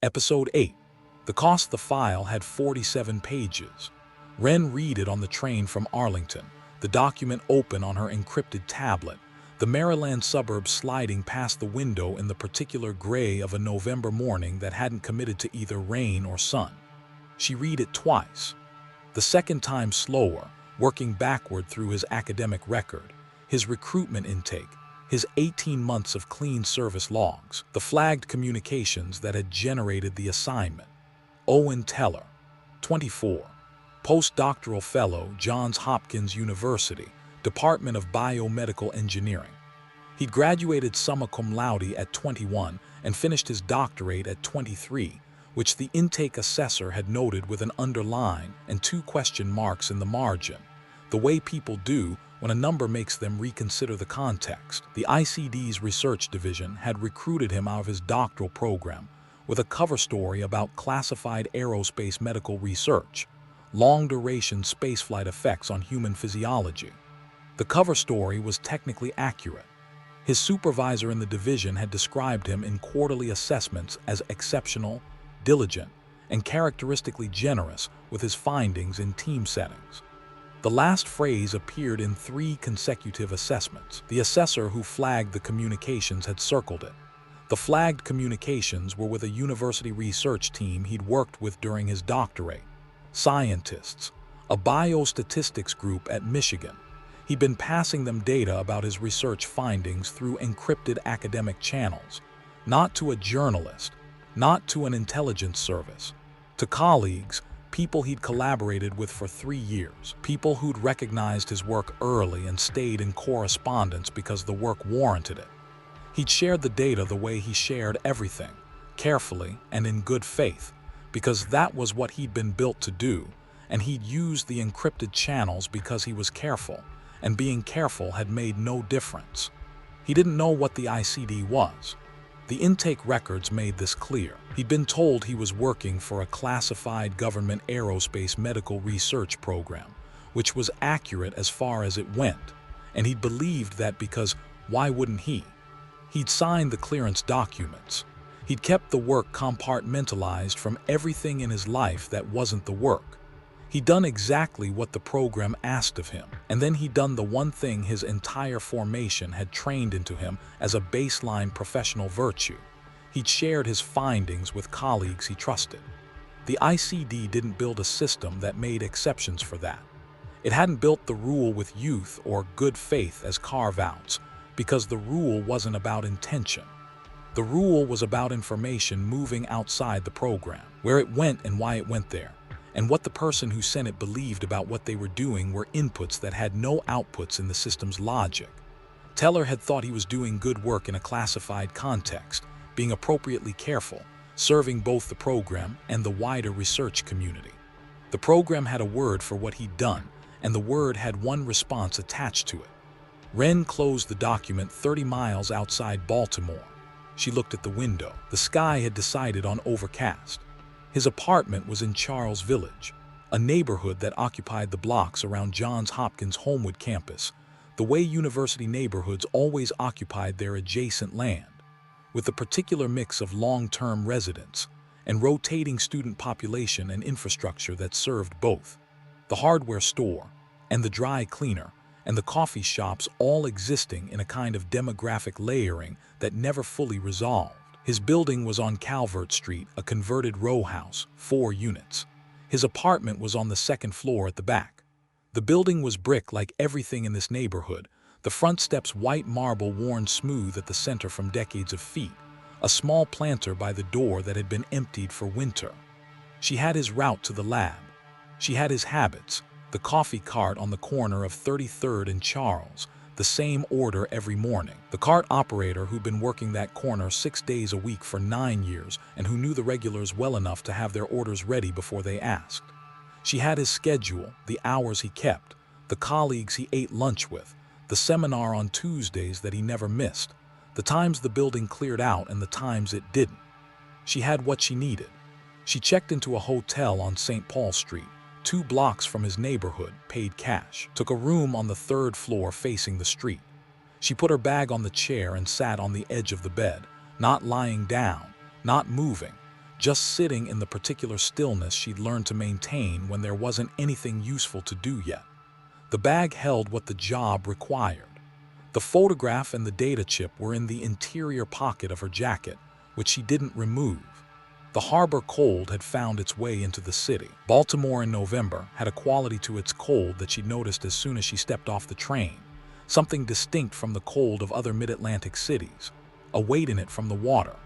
Episode 8. The cost of the file had 47 pages. Renn read it on the train from Arlington, the document open on her encrypted tablet, the Maryland suburbs sliding past the window in the particular gray of a November morning that hadn't committed to either rain or sun. She read it twice. The second time slower, working backward through his academic record, his recruitment intake, his 18 months of clean service logs, the flagged communications that had generated the assignment. Owen Teller, 24, Post-doctoral fellow, Johns Hopkins University, Department of Biomedical Engineering. He'd graduated summa cum laude at 21 and finished his doctorate at 23, which the intake assessor had noted with an underline and 2 question marks in the margin, the way people do when a number makes them reconsider the context. The ICD's research division had recruited him out of his doctoral program with a cover story about classified aerospace medical research, long-duration spaceflight effects on human physiology. The cover story was technically accurate. His supervisor in the division had described him in quarterly assessments as exceptional, diligent, and characteristically generous with his findings in team settings. The last phrase appeared in 3 consecutive assessments. The assessor who flagged the communications had circled it. The flagged communications were with a university research team he'd worked with during his doctorate. Scientists, a biostatistics group at Michigan. He'd been passing them data about his research findings through encrypted academic channels, not to a journalist, not to an intelligence service, to colleagues, people he'd collaborated with for 3 years, people who'd recognized his work early and stayed in correspondence because the work warranted it. He'd shared the data the way he shared everything, carefully and in good faith, because that was what he'd been built to do, and he'd used the encrypted channels because he was careful, and being careful had made no difference. He didn't know what the ICD was. The intake records made this clear. He'd been told he was working for a classified government aerospace medical research program, which was accurate as far as it went, and he'd believed that because why wouldn't he? He'd signed the clearance documents. He'd kept the work compartmentalized from everything in his life that wasn't the work. He'd done exactly what the program asked of him, and then he'd done the one thing his entire formation had trained into him as a baseline professional virtue. He'd shared his findings with colleagues he trusted. The ICD didn't build a system that made exceptions for that. It hadn't built the rule with youth or good faith as carve-outs, because the rule wasn't about intention. The rule was about information moving outside the program, where it went and why it went there, and what the person who sent it believed about what they were doing were inputs that had no outputs in the system's logic. Teller had thought he was doing good work in a classified context, being appropriately careful, serving both the program and the wider research community. The program had a word for what he'd done, and the word had one response attached to it. Renn closed the document 30 miles outside Baltimore. She looked at the window. The sky had decided on overcast. His apartment was in Charles Village, a neighborhood that occupied the blocks around Johns Hopkins' Homewood campus, the way university neighborhoods always occupied their adjacent land, with a particular mix of long-term residents and rotating student population and infrastructure that served both. The hardware store and the dry cleaner and the coffee shops all existing in a kind of demographic layering that never fully resolved. His building was on Calvert Street, a converted row house, 4 units. His apartment was on the 2nd floor at the back. The building was brick like everything in this neighborhood, the front steps white marble worn smooth at the center from decades of feet, a small planter by the door that had been emptied for winter. She had his route to the lab. She had his habits, the coffee cart on the corner of 33rd and Charles, the same order every morning. The cart operator who'd been working that corner 6 days a week for 9 years and who knew the regulars well enough to have their orders ready before they asked. She had his schedule, the hours he kept, the colleagues he ate lunch with, the seminar on Tuesdays that he never missed, the times the building cleared out and the times it didn't. She had what she needed. She checked into a hotel on St. Paul Street, 2 blocks from his neighborhood, paid cash, took a room on the 3rd floor facing the street. She put her bag on the chair and sat on the edge of the bed, not lying down, not moving, just sitting in the particular stillness she'd learned to maintain when there wasn't anything useful to do yet. The bag held what the job required. The photograph and the data chip were in the interior pocket of her jacket, which she didn't remove. The harbor cold had found its way into the city. Baltimore in November had a quality to its cold that she noticed as soon as she stepped off the train, something distinct from the cold of other mid-Atlantic cities, a weight in it from the water.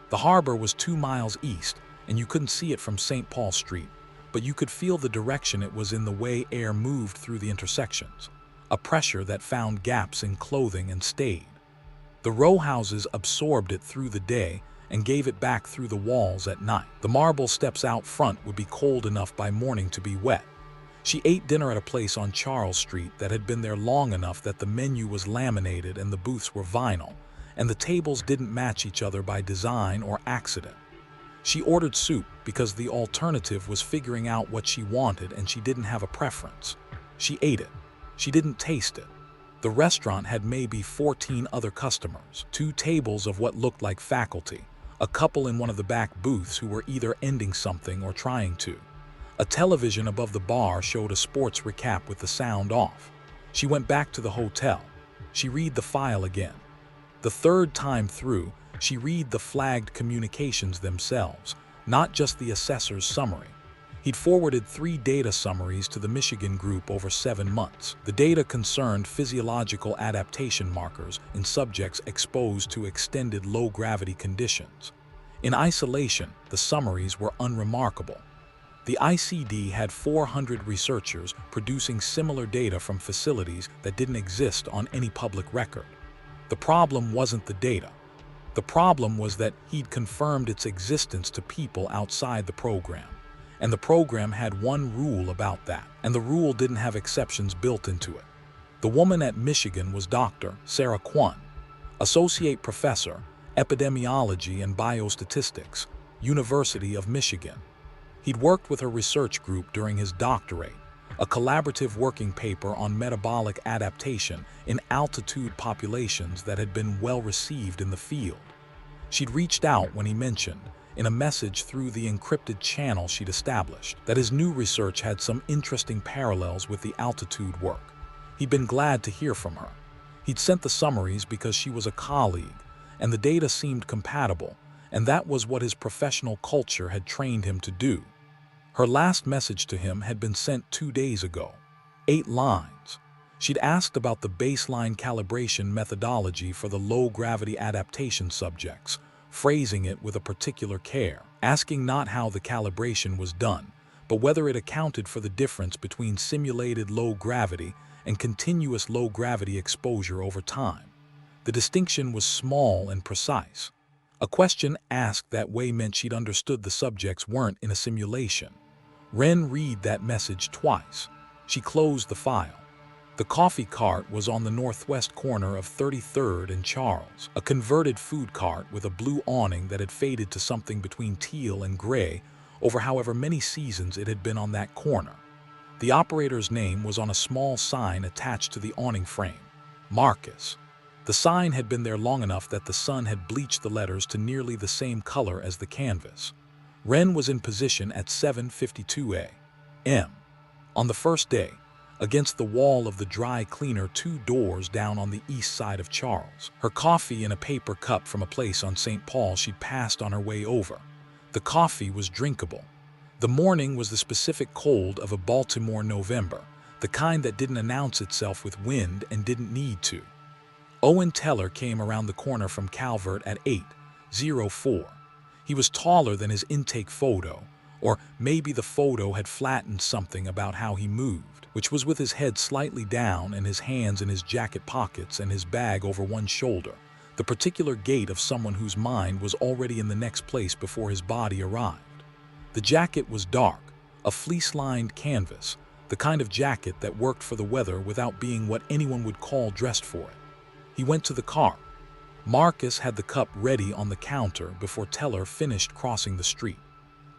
The harbor was 2 miles east, and you couldn't see it from St. Paul Street, but you could feel the direction it was in the way air moved through the intersections, a pressure that found gaps in clothing and stayed. The row houses absorbed it through the day and gave it back through the walls at night. The marble steps out front would be cold enough by morning to be wet. She ate dinner at a place on Charles Street that had been there long enough that the menu was laminated and the booths were vinyl, and the tables didn't match each other by design or accident. She ordered soup because the alternative was figuring out what she wanted and she didn't have a preference. She ate it. She didn't taste it. The restaurant had maybe 14 other customers, 2 tables of what looked like faculty, a couple in one of the back booths who were either ending something or trying to. A television above the bar showed a sports recap with the sound off. She went back to the hotel. She read the file again. The third time through, she read the flagged communications themselves, not just the assessor's summary. He'd forwarded 3 data summaries to the Michigan group over 7 months. The data concerned physiological adaptation markers in subjects exposed to extended low-gravity conditions. In isolation, the summaries were unremarkable. The ICD had 400 researchers producing similar data from facilities that didn't exist on any public record. The problem wasn't the data. The problem was that he'd confirmed its existence to people outside the program. And the program had one rule about that, and the rule didn't have exceptions built into it. The woman at Michigan was Dr. Sarah Kwon, Associate Professor, Epidemiology and Biostatistics, University of Michigan. He'd worked with her research group during his doctorate, a collaborative working paper on metabolic adaptation in altitude populations that had been well received in the field. She'd reached out when he mentioned, in a message through the encrypted channel she'd established, that his new research had some interesting parallels with the altitude work. He'd been glad to hear from her. He'd sent the summaries because she was a colleague, and the data seemed compatible, and that was what his professional culture had trained him to do. Her last message to him had been sent 2 days ago. 8 lines. She'd asked about the baseline calibration methodology for the low-gravity adaptation subjects, phrasing it with a particular care, asking not how the calibration was done, but whether it accounted for the difference between simulated low gravity and continuous low gravity exposure over time. The distinction was small and precise. A question asked that way meant she'd understood the subjects weren't in a simulation. Renn read that message twice. She closed the file. The coffee cart was on the northwest corner of 33rd and Charles, a converted food cart with a blue awning that had faded to something between teal and gray over however many seasons it had been on that corner. The operator's name was on a small sign attached to the awning frame, Marcus. The sign had been there long enough that the sun had bleached the letters to nearly the same color as the canvas. Renn was in position at 7:52 a.m. On the first day, against the wall of the dry cleaner 2 doors down on the east side of Charles, her coffee in a paper cup from a place on St. Paul she'd passed on her way over. The coffee was drinkable. The morning was the specific cold of a Baltimore November, the kind that didn't announce itself with wind and didn't need to. Owen Teller came around the corner from Calvert at 8:04. He was taller than his intake photo, or maybe the photo had flattened something about how he moved, which was with his head slightly down and his hands in his jacket pockets and his bag over one shoulder, the particular gait of someone whose mind was already in the next place before his body arrived. The jacket was dark, a fleece-lined canvas, the kind of jacket that worked for the weather without being what anyone would call dressed for it. He went to the car. Marcus had the cup ready on the counter before Teller finished crossing the street.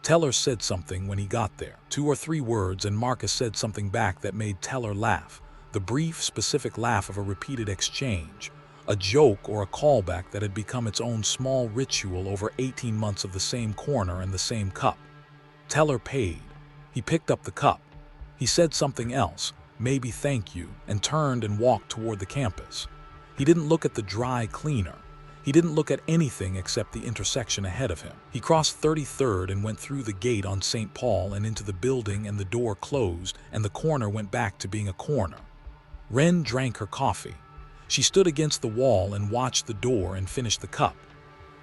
Teller said something when he got there, 2 or 3 words, and Marcus said something back that made Teller laugh, the brief, specific laugh of a repeated exchange, a joke or a callback that had become its own small ritual over 18 months of the same corner and the same cup. Teller paid. He picked up the cup. He said something else, maybe thank you, and turned and walked toward the campus. He didn't look at the dry cleaner. He didn't look at anything except the intersection ahead of him. He crossed 33rd and went through the gate on St. Paul and into the building, and the door closed and the corner went back to being a corner. Renn drank her coffee. She stood against the wall and watched the door and finished the cup.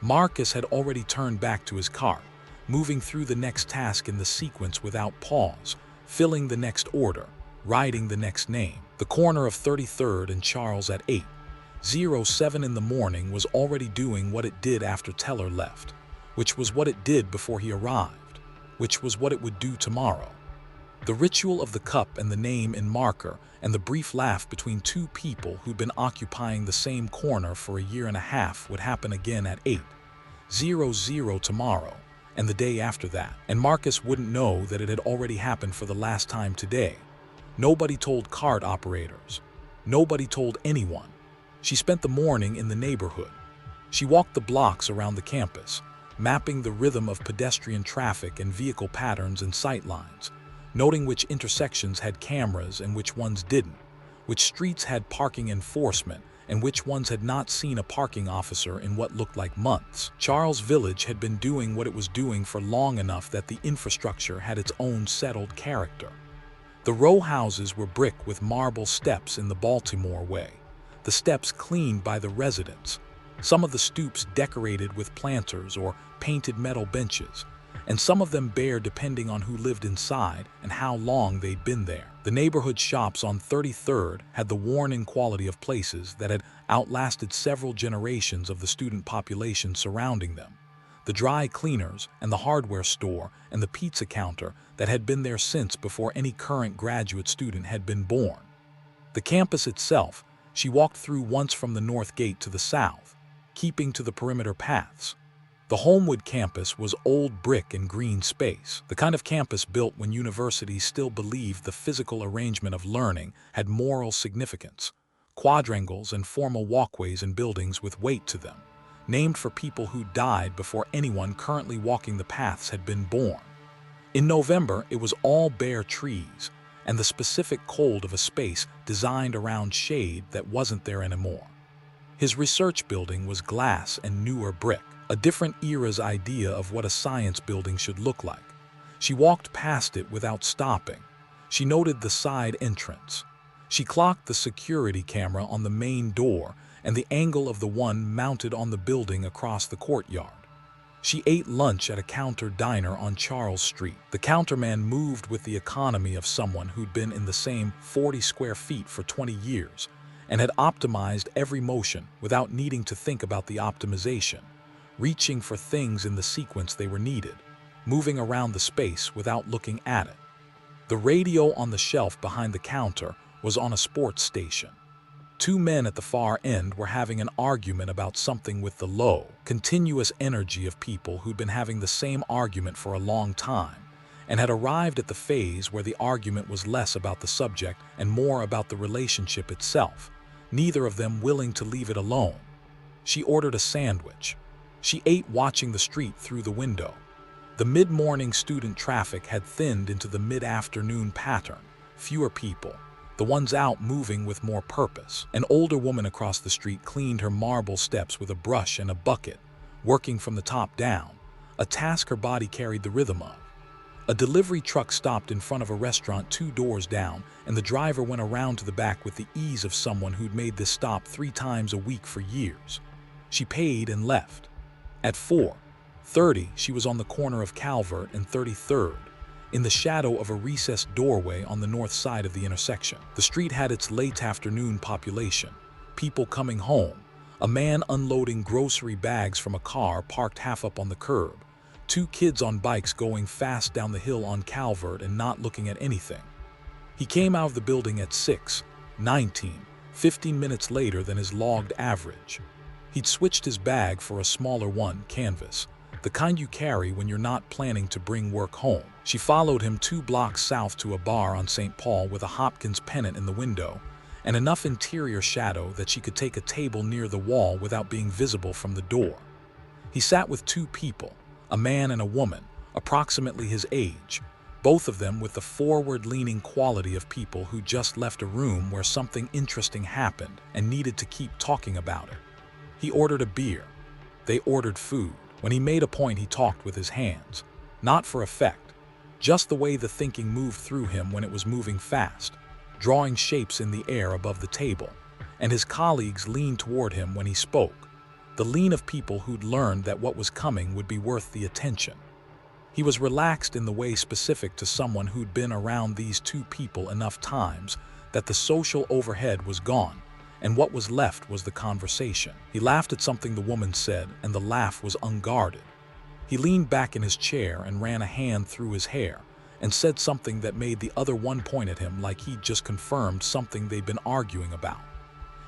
Marcus had already turned back to his cart, moving through the next task in the sequence without pause, filling the next order, writing the next name. The corner of 33rd and Charles at 8:07 in the morning was already doing what it did after Teller left, which was what it did before he arrived, which was what it would do tomorrow. The ritual of the cup and the name in marker and the brief laugh between two people who'd been occupying the same corner for a year and a half would happen again at 8:00 tomorrow and the day after that, and Marcus wouldn't know that it had already happened for the last time today. Nobody told cart operators. Nobody told anyone. She spent the morning in the neighborhood. She walked the blocks around the campus, mapping the rhythm of pedestrian traffic and vehicle patterns and sightlines, noting which intersections had cameras and which ones didn't, which streets had parking enforcement and which ones had not seen a parking officer in what looked like months. Charles Village had been doing what it was doing for long enough that the infrastructure had its own settled character. The row houses were brick with marble steps in the Baltimore way, the steps cleaned by the residents, some of the stoops decorated with planters or painted metal benches, and some of them bare depending on who lived inside and how long they'd been there. The neighborhood shops on 33rd had the worn-in quality of places that had outlasted several generations of the student population surrounding them. The dry cleaners and the hardware store and the pizza counter that had been there since before any current graduate student had been born. The campus itself, she walked through once from the north gate to the south, keeping to the perimeter paths. The Homewood campus was old brick and green space, the kind of campus built when universities still believed the physical arrangement of learning had moral significance. Quadrangles and formal walkways and buildings with weight to them, named for people who died before anyone currently walking the paths had been born. In November, it was all bare trees and the specific cold of a space designed around shade that wasn't there anymore. His research building was glass and newer brick, a different era's idea of what a science building should look like. She walked past it without stopping. She noted the side entrance. She clocked the security camera on the main door and the angle of the one mounted on the building across the courtyard. She ate lunch at a counter diner on Charles Street. The counterman moved with the economy of someone who'd been in the same 40 square feet for 20 years and had optimized every motion without needing to think about the optimization, reaching for things in the sequence they were needed, moving around the space without looking at it. The radio on the shelf behind the counter was on a sports station. Two men at the far end were having an argument about something with the low, continuous energy of people who'd been having the same argument for a long time and had arrived at the phase where the argument was less about the subject and more about the relationship itself, neither of them willing to leave it alone. She ordered a sandwich. She ate watching the street through the window. The mid-morning student traffic had thinned into the mid-afternoon pattern, fewer people, the ones out moving with more purpose. An older woman across the street cleaned her marble steps with a brush and a bucket, working from the top down, a task her body carried the rhythm of. A delivery truck stopped in front of a restaurant 2 doors down, and the driver went around to the back with the ease of someone who'd made this stop 3 times a week for years. She paid and left. At 4:30, she was on the corner of Calvert and 33rd, in the shadow of a recessed doorway on the north side of the intersection. The street had its late afternoon population, people coming home, a man unloading grocery bags from a car parked half up on the curb, 2 kids on bikes going fast down the hill on Calvert and not looking at anything. He came out of the building at 6:19, 15 minutes later than his logged average. He'd switched his bag for a smaller one, canvas, the kind you carry when you're not planning to bring work home. She followed him 2 blocks south to a bar on St. Paul with a Hopkins pennant in the window and enough interior shadow that she could take a table near the wall without being visible from the door. He sat with two people, a man and a woman, approximately his age, both of them with the forward-leaning quality of people who just left a room where something interesting happened and needed to keep talking about it. He ordered a beer. They ordered food. When he made a point, he talked with his hands, not for effect, just the way the thinking moved through him when it was moving fast, drawing shapes in the air above the table, and his colleagues leaned toward him when he spoke, the lean of people who'd learned that what was coming would be worth the attention. He was relaxed in the way specific to someone who'd been around these two people enough times that the social overhead was gone, and what was left was the conversation. He laughed at something the woman said, and the laugh was unguarded. He leaned back in his chair and ran a hand through his hair, and said something that made the other one point at him like he'd just confirmed something they'd been arguing about.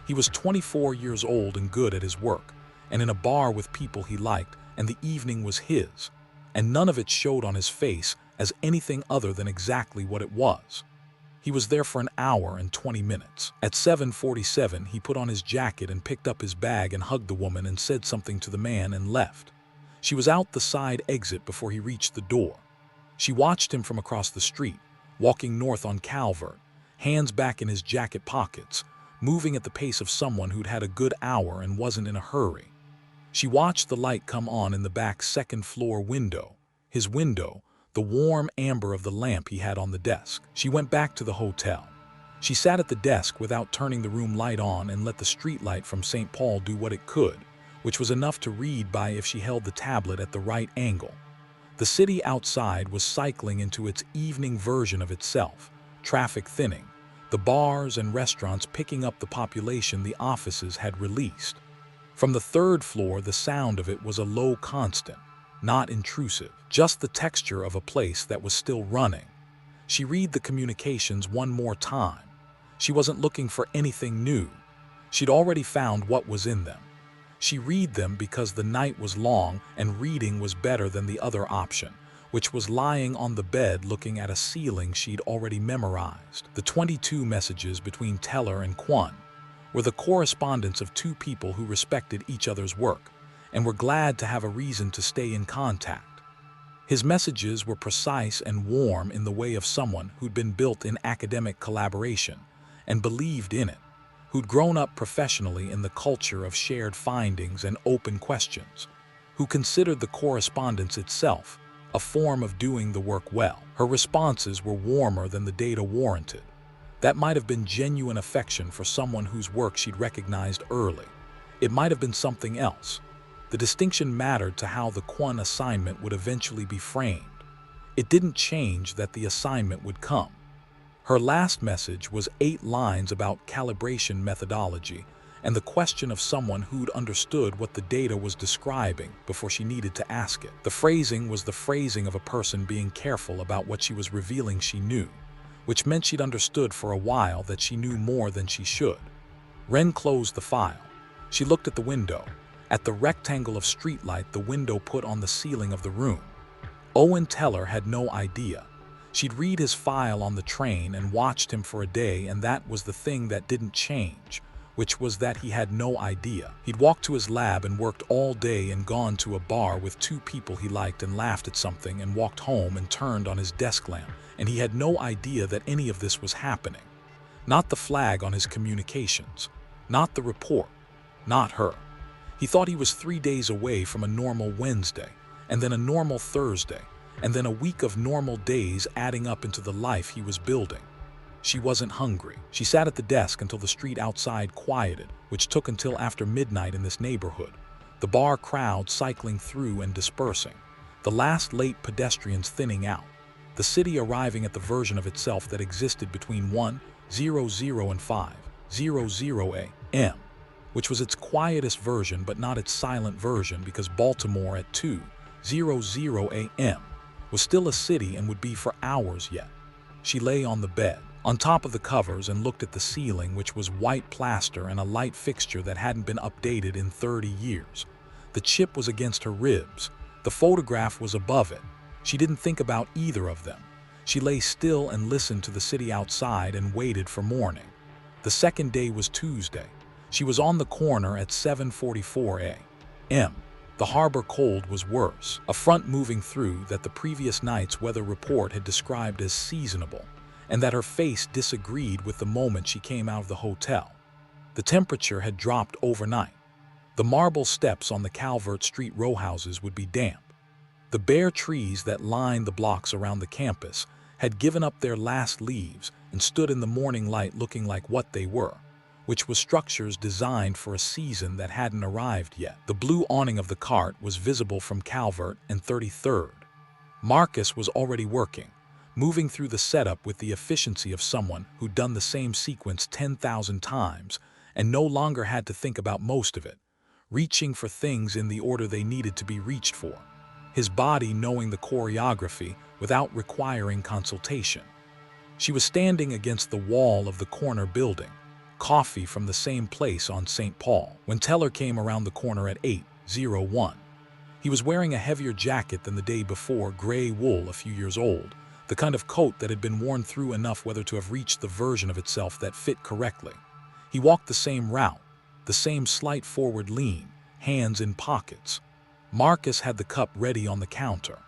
He was 24 years old and good at his work, and in a bar with people he liked, and the evening was his, and none of it showed on his face as anything other than exactly what it was. He was there for an hour and 20 minutes. At 7:47, he put on his jacket and picked up his bag and hugged the woman and said something to the man and left. She was out the side exit before he reached the door. She watched him from across the street, walking north on Calvert, hands back in his jacket pockets, moving at the pace of someone who'd had a good hour and wasn't in a hurry. She watched the light come on in the back second-floor window, his window, the warm amber of the lamp he had on the desk. She went back to the hotel. She sat at the desk without turning the room light on and let the street light from St. Paul do what it could, which was enough to read by if she held the tablet at the right angle. The city outside was cycling into its evening version of itself, traffic thinning, the bars and restaurants picking up the population the offices had released. From the third floor, the sound of it was a low constant, not intrusive, just the texture of a place that was still running. She read the communications one more time. She wasn't looking for anything new. She'd already found what was in them. She read them because the night was long and reading was better than the other option, which was lying on the bed looking at a ceiling she'd already memorized. The 22 messages between Teller and Kwon were the correspondence of two people who respected each other's work and were glad to have a reason to stay in contact. His messages were precise and warm in the way of someone who'd been built in academic collaboration and believed in it, who'd grown up professionally in the culture of shared findings and open questions, who considered the correspondence itself a form of doing the work well. Her responses were warmer than the data warranted. That might have been genuine affection for someone whose work she'd recognized early. It might have been something else. The distinction mattered to how the Kwon assignment would eventually be framed. It didn't change that the assignment would come. Her last message was 8 lines about calibration methodology and the question of someone who'd understood what the data was describing before she needed to ask it. The phrasing was the phrasing of a person being careful about what she was revealing she knew, which meant she'd understood for a while that she knew more than she should. Renn closed the file. She looked at the window, at the rectangle of streetlight the window put on the ceiling of the room. Owen Teller had no idea. She'd read his file on the train and watched him for a day, and that was the thing that didn't change, which was that he had no idea. He'd walked to his lab and worked all day and gone to a bar with two people he liked and laughed at something and walked home and turned on his desk lamp, and he had no idea that any of this was happening. Not the flag on his communications, not the report, not her. He thought he was 3 days away from a normal Wednesday, and then a normal Thursday, and then a week of normal days adding up into the life he was building. She wasn't hungry. She sat at the desk until the street outside quieted, which took until after midnight in this neighborhood, the bar crowd cycling through and dispersing, the last late pedestrians thinning out, the city arriving at the version of itself that existed between 1:00 and 5:00 a.m., which was its quietest version but not its silent version, because Baltimore at 2:00 a.m. was still a city and would be for hours yet. She lay on the bed, on top of the covers, and looked at the ceiling, which was white plaster and a light fixture that hadn't been updated in 30 years. The chip was against her ribs. The photograph was above it. She didn't think about either of them. She lay still and listened to the city outside and waited for morning. The The second day was Tuesday. She was on the corner at 7:44 a.m. The harbor cold was worse, a front moving through that the previous night's weather report had described as seasonable, and that her face disagreed with the moment she came out of the hotel. The temperature had dropped overnight. The marble steps on the Calvert Street row houses would be damp. The bare trees that lined the blocks around the campus had given up their last leaves and stood in the morning light looking like what they were, which was structures designed for a season that hadn't arrived yet. The blue awning of the cart was visible from Calvert and 33rd. Marcus was already working, moving through the setup with the efficiency of someone who'd done the same sequence 10,000 times and no longer had to think about most of it, reaching for things in the order they needed to be reached for, his body knowing the choreography without requiring consultation. She was standing against the wall of the corner building, coffee from the same place on St. Paul, when Teller came around the corner at 8:01. He was wearing a heavier jacket than the day before, gray wool a few years old, the kind of coat that had been worn through enough weather to have reached the version of itself that fit correctly. He walked the same route, the same slight forward lean, hands in pockets. Marcus had the cup ready on the counter.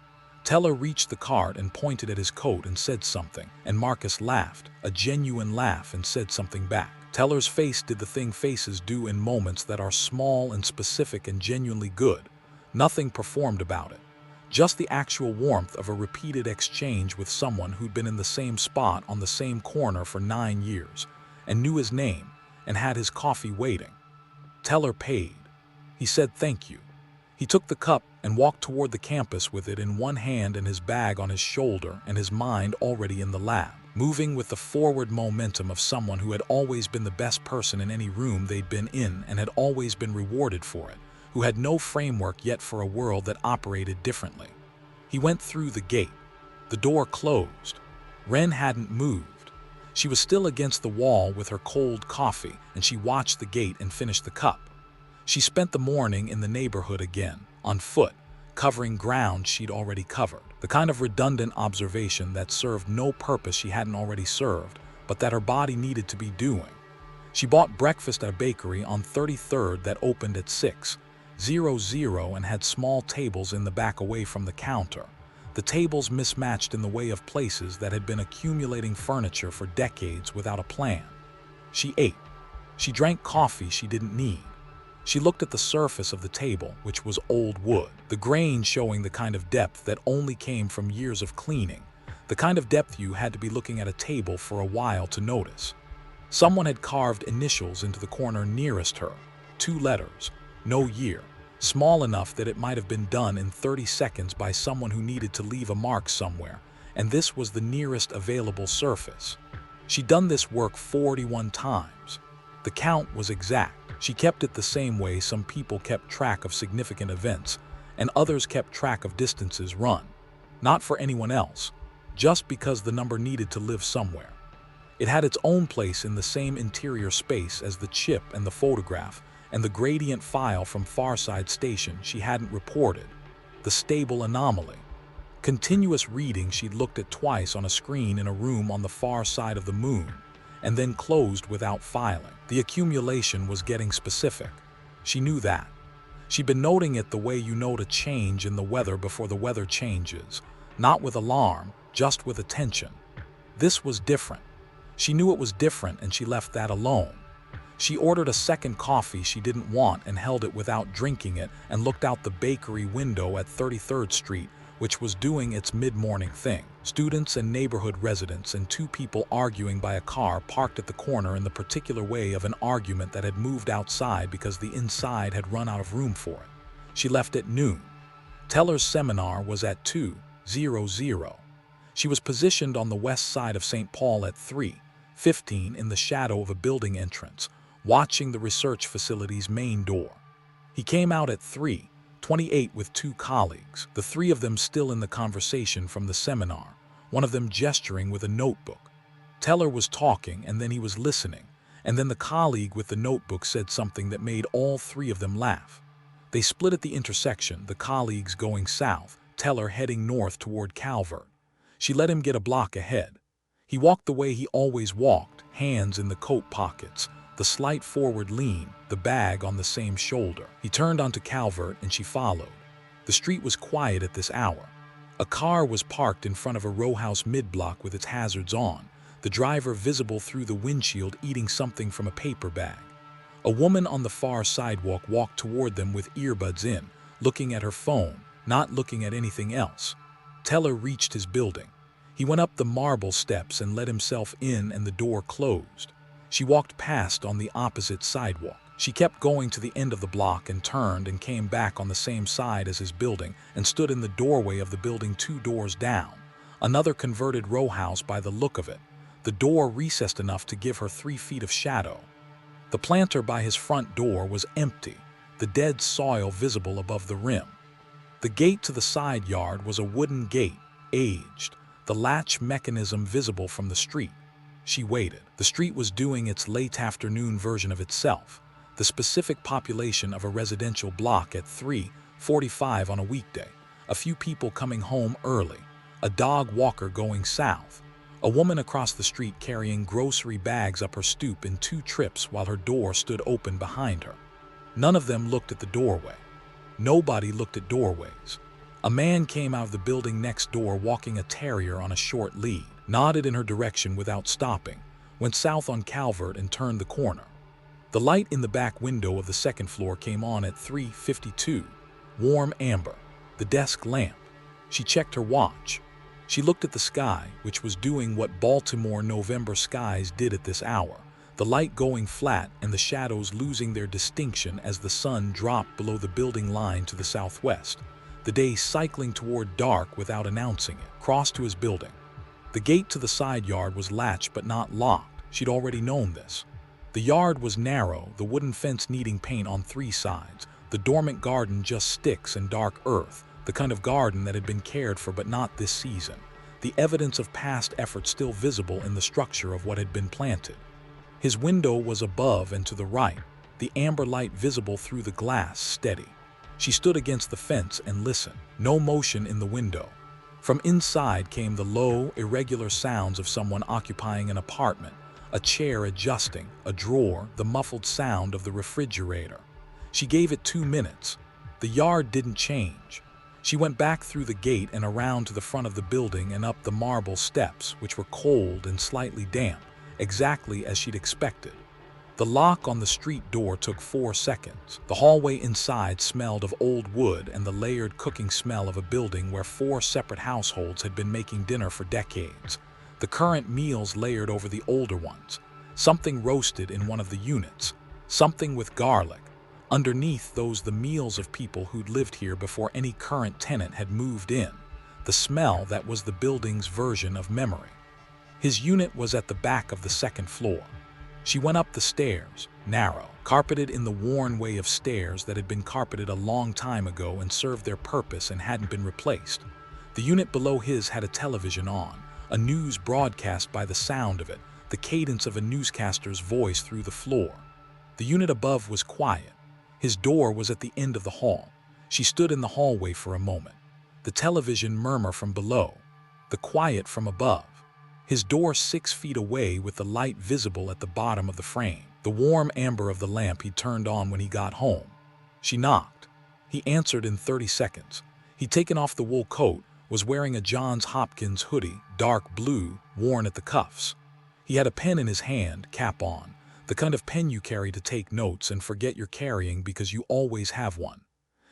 Teller reached the cart and pointed at his coat and said something, and Marcus laughed, a genuine laugh, and said something back. Teller's face did the thing faces do in moments that are small and specific and genuinely good. Nothing performed about it. Just the actual warmth of a repeated exchange with someone who'd been in the same spot on the same corner for 9 years, and knew his name, and had his coffee waiting. Teller paid. He said thank you. He took the cup and walked toward the campus with it in one hand and his bag on his shoulder and his mind already in the lab, moving with the forward momentum of someone who had always been the best person in any room they'd been in and had always been rewarded for it, who had no framework yet for a world that operated differently. He went through the gate. The door closed. Renn hadn't moved. She was still against the wall with her cold coffee, and she watched the gate and finished the cup. She spent the morning in the neighborhood again, on foot, covering ground she'd already covered, the kind of redundant observation that served no purpose she hadn't already served, but that her body needed to be doing. She bought breakfast at a bakery on 33rd that opened at 6:00 and had small tables in the back away from the counter, the tables mismatched in the way of places that had been accumulating furniture for decades without a plan. She ate. She drank coffee she didn't need. She looked at the surface of the table, which was old wood, the grain showing the kind of depth that only came from years of cleaning, the kind of depth you had to be looking at a table for a while to notice. Someone had carved initials into the corner nearest her, 2 letters, no year, small enough that it might have been done in 30 seconds by someone who needed to leave a mark somewhere, and this was the nearest available surface. She'd done this work 41 times. The count was exact. She kept it the same way some people kept track of significant events, and others kept track of distances run. Not for anyone else, just because the number needed to live somewhere. It had its own place in the same interior space as the chip and the photograph, and the gradient file from Farside Station she hadn't reported, the stable anomaly. Continuous reading she'd looked at twice on a screen in a room on the far side of the moon, and then closed without filing. The accumulation was getting specific. She knew that. She'd been noting it the way you note a change in the weather before the weather changes, not with alarm, just with attention. This was different. She knew it was different, and she left that alone. She ordered a second coffee she didn't want and held it without drinking it and looked out the bakery window at 33rd Street, which was doing its mid-morning thing. Students and neighborhood residents and 2 people arguing by a car parked at the corner in the particular way of an argument that had moved outside because the inside had run out of room for it. She left at noon. Teller's seminar was at 2:00. She was positioned on the west side of St. Paul at 3:15 in the shadow of a building entrance, watching the research facility's main door. He came out at 3:28 with 2 colleagues, the 3 of them still in the conversation from the seminar, one of them gesturing with a notebook. Teller was talking, and then he was listening, and then the colleague with the notebook said something that made all 3 of them laugh. They split at the intersection, the colleagues going south, Teller heading north toward Calvert. She let him get a block ahead. He walked the way he always walked, hands in the coat pockets, the slight forward lean, the bag on the same shoulder. He turned onto Calvert and she followed. The street was quiet at this hour. A car was parked in front of a row house mid-block with its hazards on, the driver visible through the windshield eating something from a paper bag. A woman on the far sidewalk walked toward them with earbuds in, looking at her phone, not looking at anything else. Teller reached his building. He went up the marble steps and let himself in, and the door closed. She walked past on the opposite sidewalk. She kept going to the end of the block and turned and came back on the same side as his building and stood in the doorway of the building 2 doors down, another converted row house by the look of it, the door recessed enough to give her 3 feet of shadow. The planter by his front door was empty, the dead soil visible above the rim. The gate to the side yard was a wooden gate, aged, the latch mechanism visible from the street. She waited. The street was doing its late afternoon version of itself, the specific population of a residential block at 3:45 on a weekday, a few people coming home early, a dog walker going south, a woman across the street carrying grocery bags up her stoop in 2 trips while her door stood open behind her. None of them looked at the doorway. Nobody looked at doorways. A man came out of the building next door walking a terrier on a short lead, nodded in her direction without stopping, went south on Calvert and turned the corner. The light in the back window of the second floor came on at 3:52, warm amber, the desk lamp. She checked her watch. She looked at the sky, which was doing what Baltimore November skies did at this hour, the light going flat and the shadows losing their distinction as the sun dropped below the building line to the southwest. The day cycling toward dark without announcing it, crossed to his building. The gate to the side yard was latched but not locked. She'd already known this. The yard was narrow, the wooden fence needing paint on 3 sides, the dormant garden just sticks and dark earth, the kind of garden that had been cared for but not this season, the evidence of past effort still visible in the structure of what had been planted. His window was above and to the right, the amber light visible through the glass steady. She stood against the fence and listened. No motion in the window. From inside came the low, irregular sounds of someone occupying an apartment, a chair adjusting, a drawer, the muffled sound of the refrigerator. She gave it 2 minutes. The yard didn't change. She went back through the gate and around to the front of the building and up the marble steps, which were cold and slightly damp, exactly as she'd expected. The lock on the street door took 4 seconds. The hallway inside smelled of old wood and the layered cooking smell of a building where 4 separate households had been making dinner for decades. The current meals layered over the older ones. Something roasted in one of the units. Something with garlic. Underneath those the meals of people who'd lived here before any current tenant had moved in. The smell that was the building's version of memory. His unit was at the back of the second floor. She went up the stairs, narrow, carpeted in the worn way of stairs that had been carpeted a long time ago and served their purpose and hadn't been replaced. The unit below his had a television on, a news broadcast by the sound of it, the cadence of a newscaster's voice through the floor. The unit above was quiet. His door was at the end of the hall. She stood in the hallway for a moment. The television murmur from below, the quiet from above. His door 6 feet away with the light visible at the bottom of the frame, the warm amber of the lamp he'd turned on when he got home. She knocked. He answered in 30 seconds. He'd taken off the wool coat, was wearing a Johns Hopkins hoodie, dark blue, worn at the cuffs. He had a pen in his hand, cap on, the kind of pen you carry to take notes and forget you're carrying because you always have one.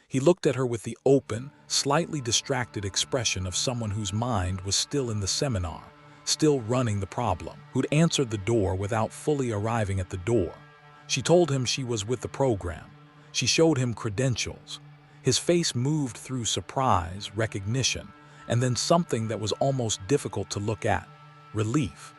He looked at her with the open, slightly distracted expression of someone whose mind was still in the seminar, still running the problem, who'd answered the door without fully arriving at the door. She told him she was with the program. She showed him credentials. His face moved through surprise, recognition, and then something that was almost difficult to look at, relief.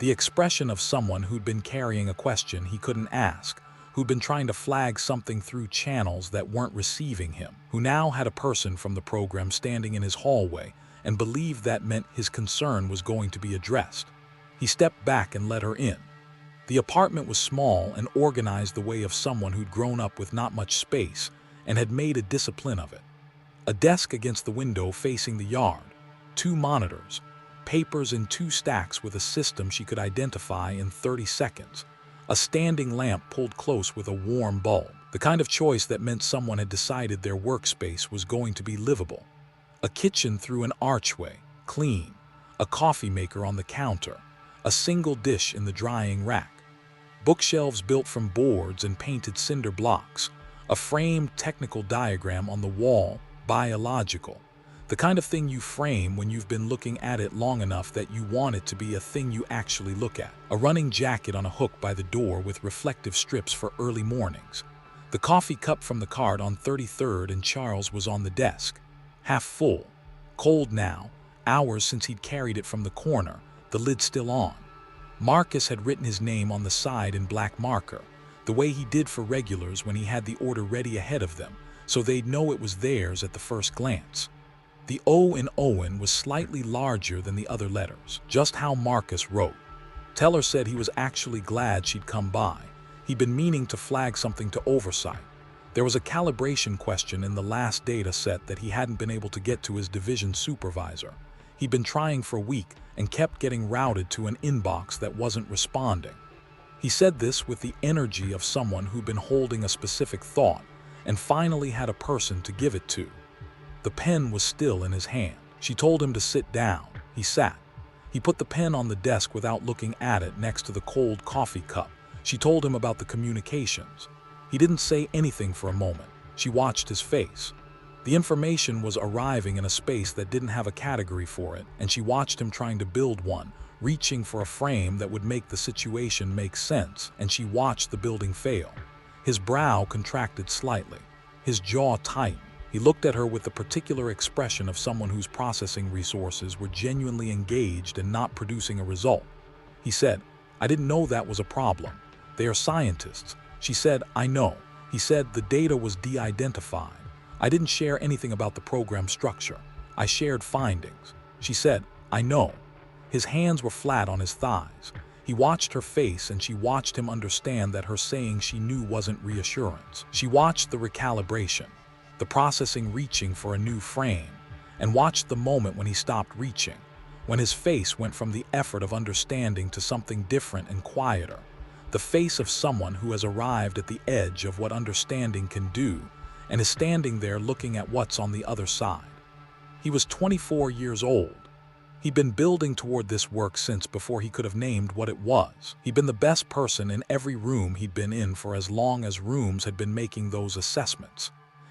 The expression of someone who'd been carrying a question he couldn't ask, who'd been trying to flag something through channels that weren't receiving him, who now had a person from the program standing in his hallway and believed that meant his concern was going to be addressed. He stepped back and let her in. The apartment was small and organized the way of someone who'd grown up with not much space and had made a discipline of it. A desk against the window facing the yard, 2 monitors, papers in 2 stacks with a system she could identify in 30 seconds, a standing lamp pulled close with a warm bulb, the kind of choice that meant someone had decided their workspace was going to be livable, a kitchen through an archway, clean, a coffee maker on the counter, a single dish in the drying rack, bookshelves built from boards and painted cinder blocks, a framed technical diagram on the wall, biological, the kind of thing you frame when you've been looking at it long enough that you want it to be a thing you actually look at, a running jacket on a hook by the door with reflective strips for early mornings. The coffee cup from the cart on 33rd and Charles was on the desk, half full, cold now, hours since he'd carried it from the corner, the lid still on. Marcus had written his name on the side in black marker, the way he did for regulars when he had the order ready ahead of them, so they'd know it was theirs at the first glance. The O in Owen was slightly larger than the other letters, just how Marcus wrote. Teller said he was actually glad she'd come by. He'd been meaning to flag something to oversight. There was a calibration question in the last data set that he hadn't been able to get to his division supervisor. He'd been trying for a week and kept getting routed to an inbox that wasn't responding. He said this with the energy of someone who'd been holding a specific thought and finally had a person to give it to. The pen was still in his hand. She told him to sit down. He sat. He put the pen on the desk without looking at it next to the cold coffee cup. She told him about the communications. He didn't say anything for a moment. She watched his face. The information was arriving in a space that didn't have a category for it, and she watched him trying to build one, reaching for a frame that would make the situation make sense, and she watched the building fail. His brow contracted slightly. His jaw tightened. He looked at her with the particular expression of someone whose processing resources were genuinely engaged and not producing a result. He said, "I didn't know that was a problem. They are scientists." She said, "I know." He said, "The data was de-identified. I didn't share anything about the program structure. I shared findings." She said, "I know." His hands were flat on his thighs. He watched her face and she watched him understand that her saying she knew wasn't reassurance. She watched the recalibration, the processing reaching for a new frame, and watched the moment when he stopped reaching, when his face went from the effort of understanding to something different and quieter, the face of someone who has arrived at the edge of what understanding can do and is standing there looking at what's on the other side. He was 24 years old. He'd been building toward this work since before he could have named what it was. He'd been the best person in every room he'd been in for as long as rooms had been making those assessments.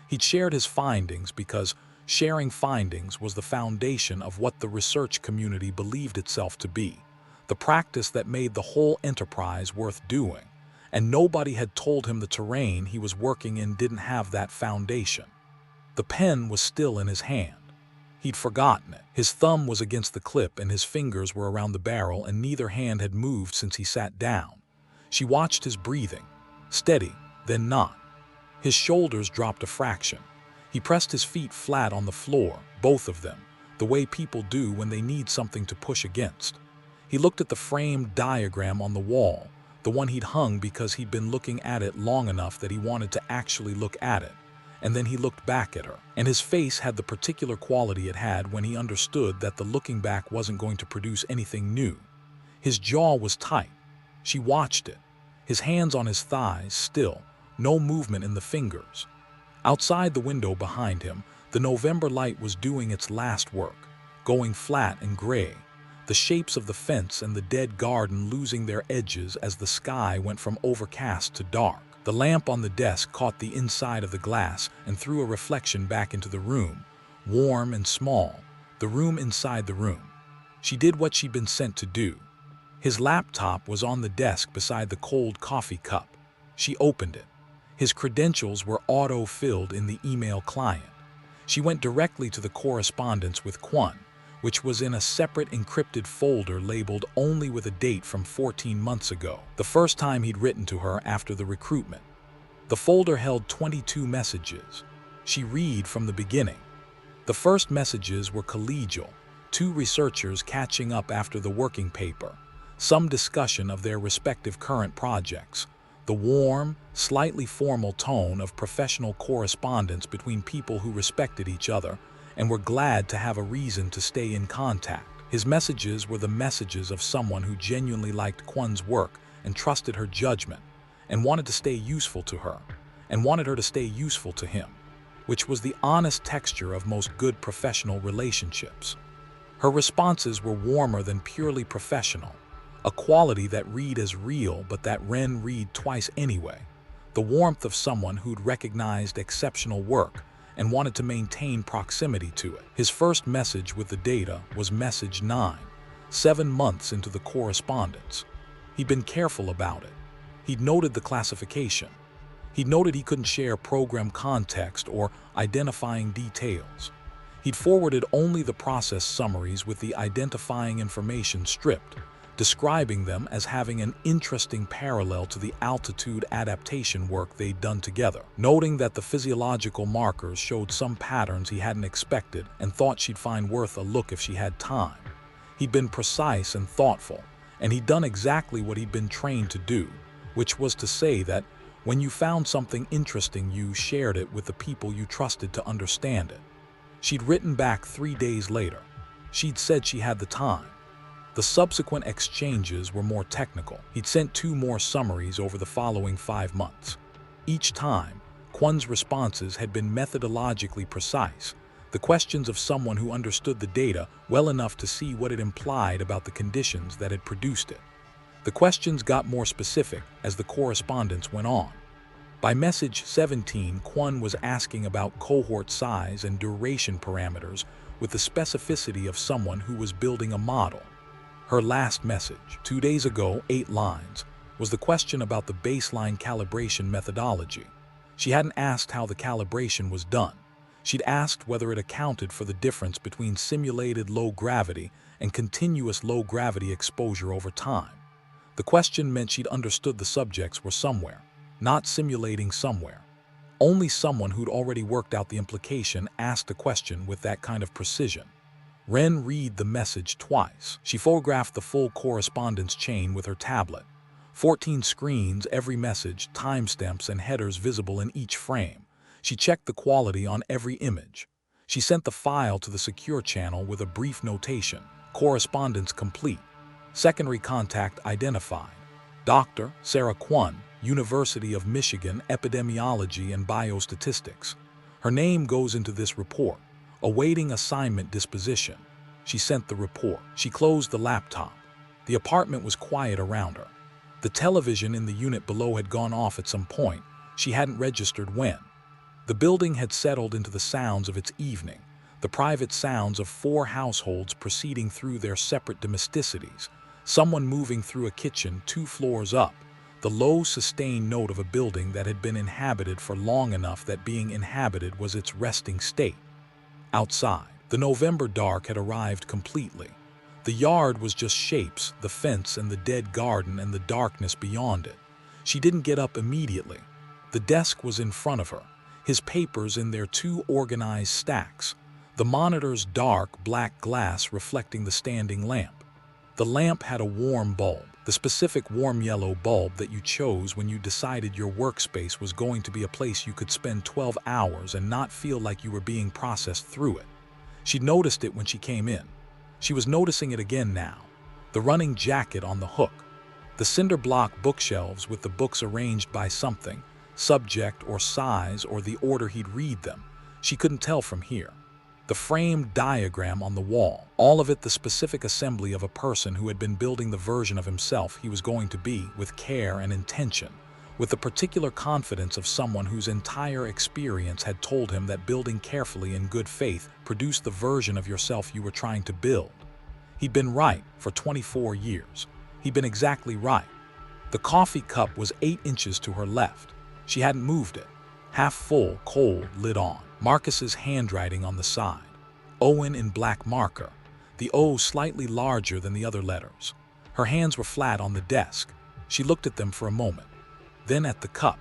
He'd shared his findings because sharing findings was the foundation of what the research community believed itself to be, the practice that made the whole enterprise worth doing, and nobody had told him the terrain he was working in didn't have that foundation. The pen was still in his hand. He'd forgotten it. His thumb was against the clip and his fingers were around the barrel, and neither hand had moved since he sat down. She watched his breathing, steady, then not. His shoulders dropped a fraction. He pressed his feet flat on the floor, both of them, the way people do when they need something to push against. He looked at the framed diagram on the wall, the one he'd hung because he'd been looking at it long enough that he wanted to actually look at it. And then he looked back at her, and his face had the particular quality it had when he understood that the looking back wasn't going to produce anything new. His jaw was tight. She watched it, his hands on his thighs still, no movement in the fingers. Outside the window behind him, the November light was doing its last work, going flat and gray, the shapes of the fence and the dead garden losing their edges as the sky went from overcast to dark. The lamp on the desk caught the inside of the glass and threw a reflection back into the room, warm and small, the room inside the room. She did what she'd been sent to do. His laptop was on the desk beside the cold coffee cup. She opened it. His credentials were auto-filled in the email client. She went directly to the correspondence with Quan, which was in a separate encrypted folder labeled only with a date from 14 months ago, the first time he'd written to her after the recruitment. The folder held 22 messages. She read from the beginning. The first messages were collegial, 2 researchers catching up after the working paper, some discussion of their respective current projects, the warm, slightly formal tone of professional correspondence between people who respected each other and were glad to have a reason to stay in contact. His messages were the messages of someone who genuinely liked Kwon's work and trusted her judgment, and wanted to stay useful to her, and wanted her to stay useful to him, which was the honest texture of most good professional relationships. Her responses were warmer than purely professional, a quality that read as real but that Renn read twice anyway, the warmth of someone who'd recognized exceptional work and wanted to maintain proximity to it. His first message with the data was message 9, 7 months into the correspondence. He'd been careful about it. He'd noted the classification. He'd noted he couldn't share program context or identifying details. He'd forwarded only the process summaries with the identifying information stripped, describing them as having an interesting parallel to the altitude adaptation work they'd done together, noting that the physiological markers showed some patterns he hadn't expected and thought she'd find worth a look if she had time. He'd been precise and thoughtful, and he'd done exactly what he'd been trained to do, which was to say that when you found something interesting, you shared it with the people you trusted to understand it. She'd written back 3 days later. She'd said she had the time. The subsequent exchanges were more technical. He'd sent 2 more summaries over the following 5 months. Each time, Kwon's responses had been methodologically precise, the questions of someone who understood the data well enough to see what it implied about the conditions that had produced it. The questions got more specific as the correspondence went on. By message 17, Kwon was asking about cohort size and duration parameters with the specificity of someone who was building a model. Her last message, 2 days ago, 8 lines, was the question about the baseline calibration methodology. She hadn't asked how the calibration was done. She'd asked whether it accounted for the difference between simulated low gravity and continuous low gravity exposure over time. The question meant she'd understood the subjects were somewhere, not simulating somewhere. Only someone who'd already worked out the implication asked a question with that kind of precision. Renn read the message twice. She photographed the full correspondence chain with her tablet. 14 screens, every message, timestamps, and headers visible in each frame. She checked the quality on every image. She sent the file to the secure channel with a brief notation. Correspondence complete. Secondary contact identified. Dr. Sarah Kwon, University of Michigan, Epidemiology and Biostatistics. Her name goes into this report. Awaiting assignment disposition. She sent the report. She closed the laptop. The apartment was quiet around her. The television in the unit below had gone off at some point. She hadn't registered when. The building had settled into the sounds of its evening, the private sounds of 4 households proceeding through their separate domesticities, someone moving through a kitchen 2 floors up, the low sustained note of a building that had been inhabited for long enough that being inhabited was its resting state. Outside, the November dark had arrived completely. The yard was just shapes, the fence and the dead garden and the darkness beyond it. She didn't get up immediately. The desk was in front of her, his papers in their 2 organized stacks, the monitor's dark black glass reflecting the standing lamp. The lamp had a warm bulb, the specific warm yellow bulb that you chose when you decided your workspace was going to be a place you could spend 12 hours and not feel like you were being processed through it. She'd noticed it when she came in. She was noticing it again now. The running jacket on the hook. The cinder block bookshelves with the books arranged by something, subject or size or the order he'd read them. She couldn't tell from here. The framed diagram on the wall, all of it the specific assembly of a person who had been building the version of himself he was going to be with care and intention, with the particular confidence of someone whose entire experience had told him that building carefully in good faith produced the version of yourself you were trying to build. He'd been right for 24 years. He'd been exactly right. The coffee cup was 8 inches to her left. She hadn't moved it. Half full, cold, lid on. Marcus's handwriting on the side. Owen in black marker. The O slightly larger than the other letters. Her hands were flat on the desk. She looked at them for a moment. Then at the cup.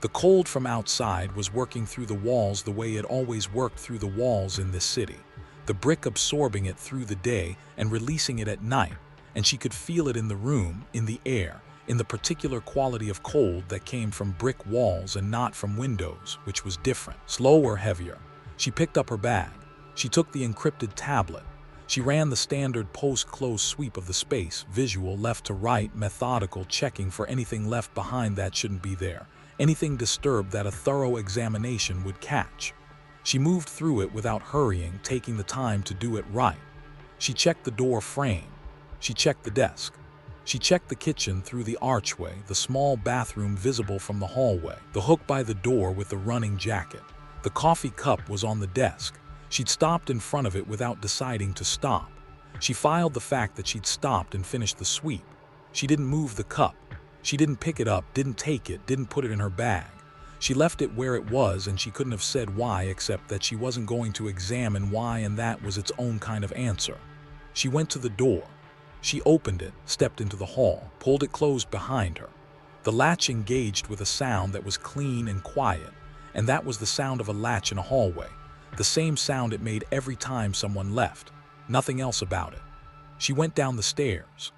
The cold from outside was working through the walls the way it always worked through the walls in this city. The brick absorbing it through the day and releasing it at night, and she could feel it in the room, in the air, in the particular quality of cold that came from brick walls and not from windows, which was different. Slower, heavier. She picked up her bag. She took the encrypted tablet. She ran the standard post-close sweep of the space, visual, left to right, methodical, checking for anything left behind that shouldn't be there, anything disturbed that a thorough examination would catch. She moved through it without hurrying, taking the time to do it right. She checked the door frame. She checked the desk. She checked the kitchen through the archway, the small bathroom visible from the hallway, the hook by the door with the running jacket. The coffee cup was on the desk. She'd stopped in front of it without deciding to stop. She filed the fact that she'd stopped and finished the sweep. She didn't move the cup. She didn't pick it up, didn't take it, didn't put it in her bag. She left it where it was, and she couldn't have said why except that she wasn't going to examine why, and that was its own kind of answer. She went to the door. She opened it, stepped into the hall, pulled it closed behind her. The latch engaged with a sound that was clean and quiet, and that was the sound of a latch in a hallway, the same sound it made every time someone left. Nothing else about it. She went down the stairs.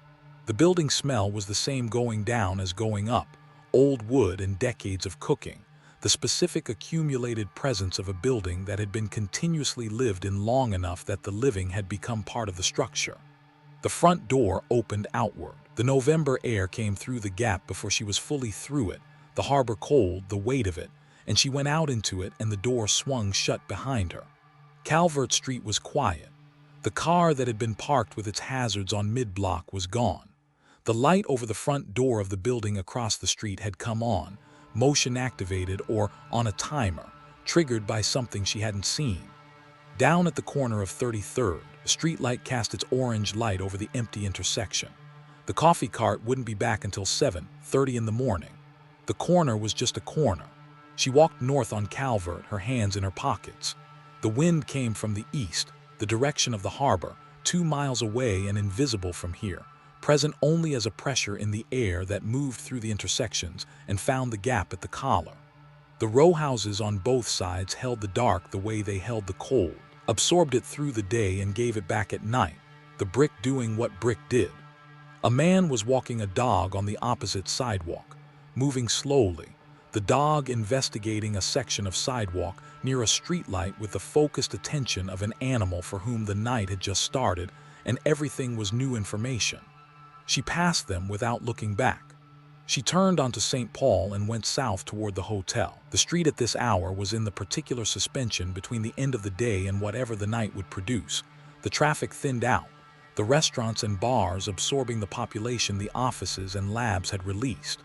The building smell was the same going down as going up, old wood and decades of cooking, the specific accumulated presence of a building that had been continuously lived in long enough that the living had become part of the structure. The front door opened outward. The November air came through the gap before she was fully through it, the harbor cold, the weight of it, and she went out into it and the door swung shut behind her. Calvert Street was quiet. The car that had been parked with its hazards on mid-block was gone. The light over the front door of the building across the street had come on, motion-activated or on a timer, triggered by something she hadn't seen. Down at the corner of 33rd, a streetlight cast its orange light over the empty intersection. The coffee cart wouldn't be back until 7:30 in the morning. The corner was just a corner. She walked north on Calvert, her hands in her pockets. The wind came from the east, the direction of the harbor, 2 miles away and invisible from here, present only as a pressure in the air that moved through the intersections and found the gap at the collar. The row houses on both sides held the dark the way they held the cold, absorbed it through the day and gave it back at night, the brick doing what brick did. A man was walking a dog on the opposite sidewalk, moving slowly, the dog investigating a section of sidewalk near a streetlight with the focused attention of an animal for whom the night had just started and everything was new information. She passed them without looking back. She turned onto St. Paul and went south toward the hotel. The street at this hour was in the particular suspension between the end of the day and whatever the night would produce. The traffic thinned out, the restaurants and bars absorbing the population the offices and labs had released.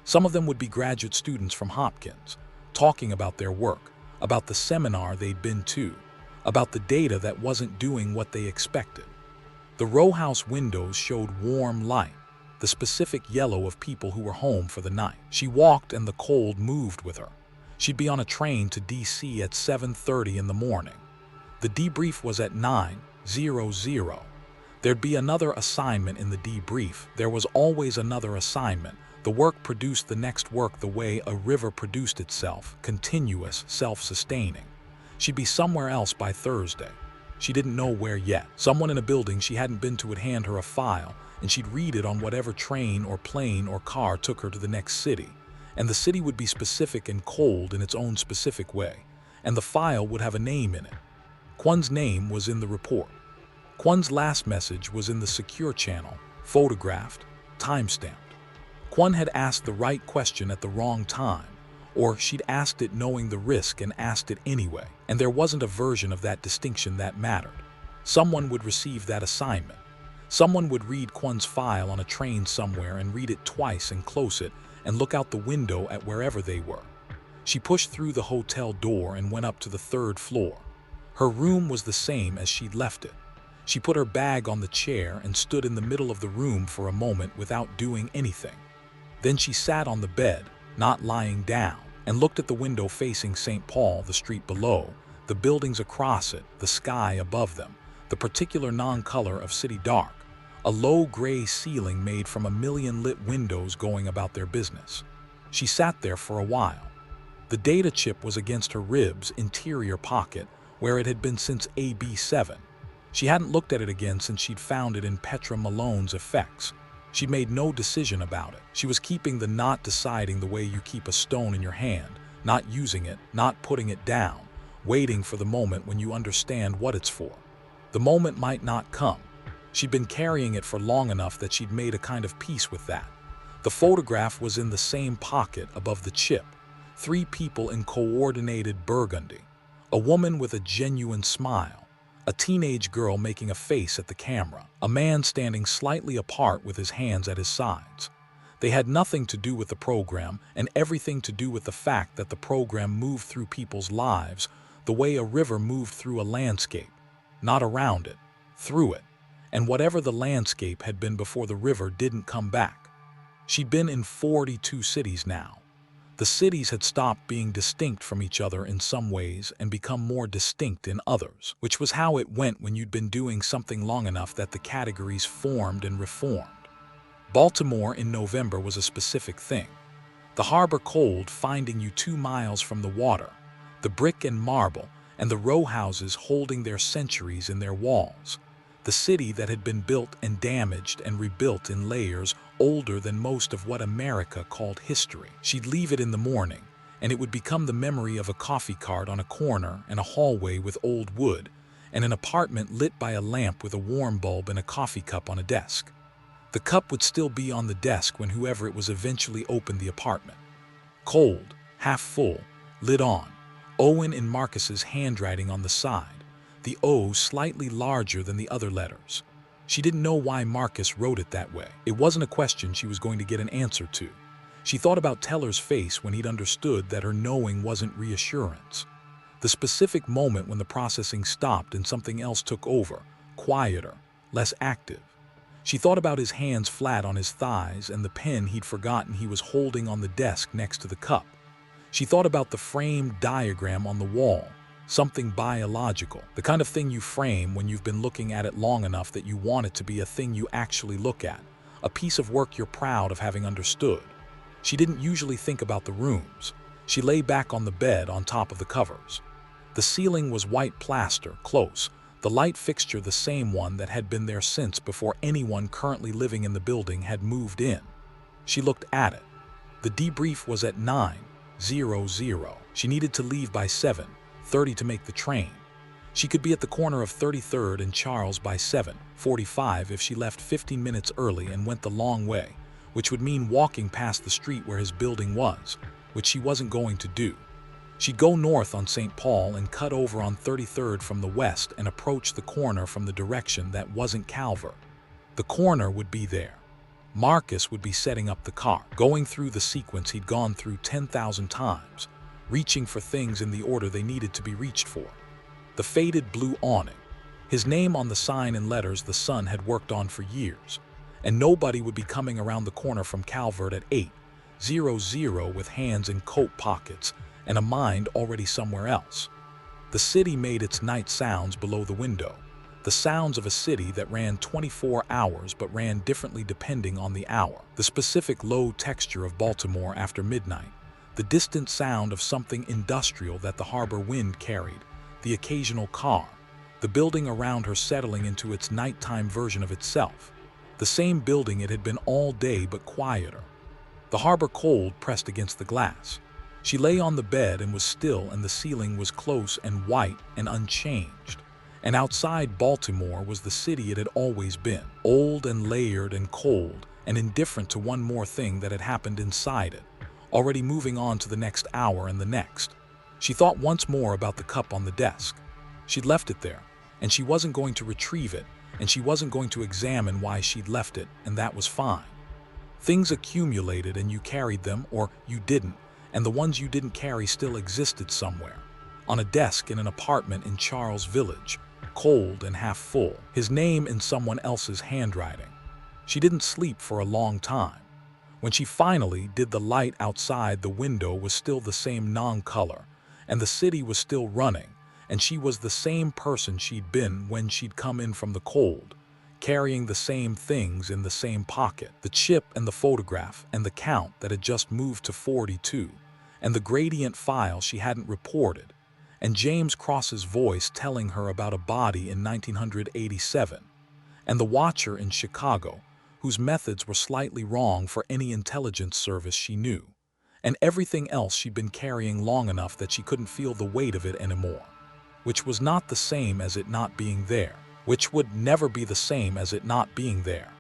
Some of them would be graduate students from Hopkins, talking about their work, about the seminar they'd been to, about the data that wasn't doing what they expected. The row house windows showed warm light, the specific yellow of people who were home for the night. She walked and the cold moved with her. She'd be on a train to D.C. at 7:30 in the morning. The debrief was at 9:00. There'd be another assignment in the debrief. There was always another assignment. The work produced the next work the way a river produced itself, continuous, self-sustaining. She'd be somewhere else by Thursday. She didn't know where yet. Someone in a building she hadn't been to would hand her a file, and she'd read it on whatever train or plane or car took her to the next city. And the city would be specific and cold in its own specific way, and the file would have a name in it. Kwon's name was in the report. Kwon's last message was in the secure channel, photographed, timestamped. Kwon had asked the right question at the wrong time, or she'd asked it knowing the risk and asked it anyway, and there wasn't a version of that distinction that mattered. Someone would receive that assignment. Someone would read Kwon's file on a train somewhere and read it twice and close it and look out the window at wherever they were. She pushed through the hotel door and went up to the 3rd floor. Her room was the same as she'd left it. She put her bag on the chair and stood in the middle of the room for a moment without doing anything. Then she sat on the bed, not lying down, and looked at the window facing St. Paul, the street below, the buildings across it, the sky above them, the particular non-color of city dark, a low gray ceiling made from a million lit windows going about their business. She sat there for a while. The data chip was against her ribs' interior pocket, where it had been since AB7. She hadn't looked at it again since she'd found it in Petra Malone's effects. She made no decision about it. She was keeping the not deciding the way you keep a stone in your hand, not using it, not putting it down, waiting for the moment when you understand what it's for. The moment might not come. She'd been carrying it for long enough that she'd made a kind of peace with that. The photograph was in the same pocket above the chip. 3 people in coordinated burgundy. A woman with a genuine smile. A teenage girl making a face at the camera. A man standing slightly apart with his hands at his sides. They had nothing to do with the program and everything to do with the fact that the program moved through people's lives the way a river moved through a landscape. Not around it, through it. And whatever the landscape had been before the river didn't come back. She'd been in 42 cities now. The cities had stopped being distinct from each other in some ways and become more distinct in others, which was how it went when you'd been doing something long enough that the categories formed and reformed. Baltimore in November was a specific thing. The harbor cold finding you 2 miles from the water, the brick and marble, and the row houses holding their centuries in their walls. The city that had been built and damaged and rebuilt in layers older than most of what America called history. She'd leave it in the morning, and it would become the memory of a coffee cart on a corner and a hallway with old wood, and an apartment lit by a lamp with a warm bulb and a coffee cup on a desk. The cup would still be on the desk when whoever it was eventually opened the apartment. Cold, half full, lid on, Owen and Marcus's handwriting on the side, the O slightly larger than the other letters. She didn't know why Marcus wrote it that way. It wasn't a question she was going to get an answer to. She thought about Teller's face when he'd understood that her knowing wasn't reassurance. The specific moment when the processing stopped and something else took over, quieter, less active. She thought about his hands flat on his thighs and the pen he'd forgotten he was holding on the desk next to the cup. She thought about the framed diagram on the wall, something biological, the kind of thing you frame when you've been looking at it long enough that you want it to be a thing you actually look at, a piece of work you're proud of having understood. She didn't usually think about the rooms. She lay back on the bed on top of the covers. The ceiling was white plaster, close, the light fixture the same one that had been there since before anyone currently living in the building had moved in. She looked at it. The debrief was at 9:00. She needed to leave by 7:30 to make the train. She could be at the corner of 33rd and Charles by 7:45 if she left 15 minutes early and went the long way, which would mean walking past the street where his building was, which she wasn't going to do. She'd go north on St. Paul and cut over on 33rd from the west and approach the corner from the direction that wasn't Calvert. The corner would be there. Marcus would be setting up the car, going through the sequence he'd gone through 10,000 times, reaching for things in the order they needed to be reached for. The faded blue awning, his name on the sign in letters the son had worked on for years, and nobody would be coming around the corner from Calvert at 8:00 with hands in coat pockets and a mind already somewhere else. The city made its night sounds below the window, the sounds of a city that ran 24 hours but ran differently depending on the hour, the specific low texture of Baltimore after midnight, the distant sound of something industrial that the harbor wind carried, the occasional car, the building around her settling into its nighttime version of itself, the same building it had been all day but quieter. The harbor cold pressed against the glass. She lay on the bed and was still, and the ceiling was close and white and unchanged. And outside Baltimore was the city it had always been, old and layered and cold and indifferent to one more thing that had happened inside it, already moving on to the next hour and the next. She thought once more about the cup on the desk. She'd left it there, and she wasn't going to retrieve it, and she wasn't going to examine why she'd left it, and that was fine. Things accumulated and you carried them, or you didn't, and the ones you didn't carry still existed somewhere, on a desk in an apartment in Charles Village, cold and half full, his name in someone else's handwriting. She didn't sleep for a long time. When she finally did, the light outside the window was still the same non-color, and the city was still running, and she was the same person she'd been when she'd come in from the cold, carrying the same things in the same pocket, the chip and the photograph and the count that had just moved to 42, and the gradient file she hadn't reported, and James Cross's voice telling her about a body in 1987, and the watcher in Chicago, whose methods were slightly wrong for any intelligence service she knew, and everything else she'd been carrying long enough that she couldn't feel the weight of it anymore, which was not the same as it not being there. which would never be the same as it not being there.